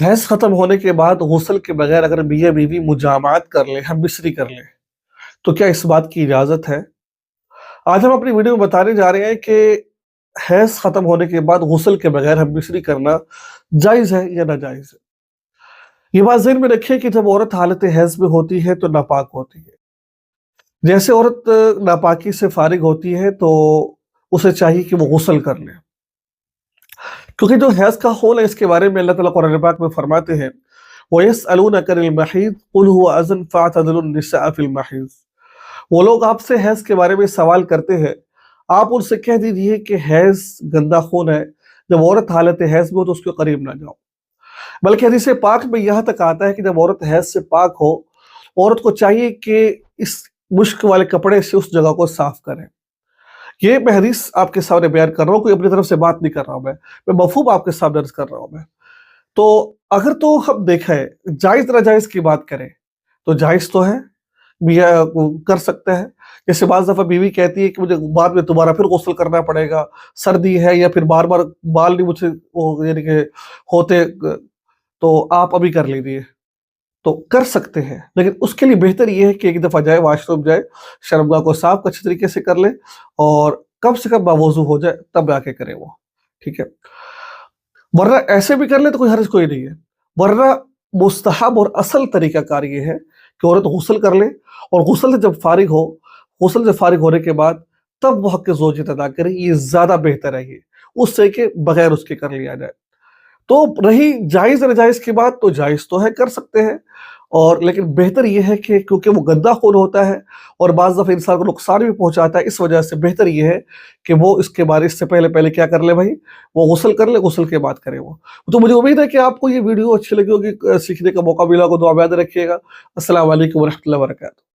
Has ख़त्म होने के बाद गुस्ल के बगैर अगर मियाँ बीवी मुजामात कर लें, हम मिस्री कर लें, तो क्या इस बात की इजाज़त है? आज हम अपनी वीडियो में बताने जा रहे हैं कि हैज़ ख़त्म होने के बाद गुस्ल के बगैर हम मिस्री करना जायज़ है या नाजायज़ है? ये बात ज़हन में रखिए कि जब औरत हालत हैज़ में होती है तो नापाक होती है। जैसे औरत नापाकी से फ़ारिग होती है तो उसे चाहिए कि वो गुस्ल कर ले। क्योंकि जो हैज़ का हौल है इसके बारे में अल्लाह ताला कुरान पाक में फरमाते हैं, वयसअलूनका अनिल महीज़ कुल हुवा अज़न फ़अतज़िलुन निसाअ फ़िल महीज़। वो लोग आपसे हैज़ के बारे में सवाल करते हैं, आप उनसे कह दीजिए कि हैज़ गंदा खून है, जब औरत हालत हैज़ में हो तो उसके करीब ना जाओ। बल्कि हदीस पाक में यहाँ तक आता है कि जब औरत हैज़ से पाक हो, औरत को चाहिए कि इस मुश्क वाले कपड़े से उस जगह को साफ़ करें। ये मैं हदीस आपके सामने बयान कर रहा हूँ, कोई अपनी तरफ से बात नहीं कर रहा हूँ मैं मफ़हूम आपके सामने अर्ज़ कर रहा हूँ मैं। तो अगर तो हम देखें जायज़ नाजायज़ की बात करें, तो जायज़ तो है, मियाँ कर सकते हैं। जैसे बाज़ दफ़ा बीवी कहती है कि मुझे बाद में दोबारा फिर गुस्ल करना पड़ेगा, सर्दी है या फिर बार-बार बाल नहीं मुझसे वो यानी कि होते तो आप अभी कर लीजिए। तो कर सकते हैं, लेकिन उसके लिए बेहतर ये है कि एक दफ़ा जाए वॉशरूम जाए, शर्मगाह को साफ़ अच्छे तरीके से कर ले और कम से कम बावज़ू हो जाए तब जाके करे वो, ठीक है? वरना ऐसे भी कर ले तो कोई हर्ज कोई नहीं है। वरना मुस्तहब और असल तरीक़ाकार ये है कि औरत गुस्ल कर ले और गुस्ल से जब फ़ारिग हो, गुस्ल से फ़ारिग होने के बाद तब वो हक़्क़ ज़ौजियत अदा करे, ये ज़्यादा बेहतर है ये, उससे कि बगैर उसके कर लिया जाए। तो रही जायज़ नाजायज़ की बात तो जायज़ तो है, कर सकते हैं और लेकिन बेहतर ये है कि क्योंकि वो गंदा खून होता है और बाज़ दफ़ा इंसान को नुकसान भी पहुँचाता है, इस वजह से बेहतर ये है कि वो इससे पहले क्या कर ले भाई, वो गुस्ल कर ले, गुस्ल के बाद करे वो। तो मुझे उम्मीद है कि आपको ये वीडियो अच्छी लगी होगी, सीखने का मौका मिला होगा, दुआ में याद रखिएगा। अस्सलाम वालेकुम व रहमतुल्लाहि व बरकातहू।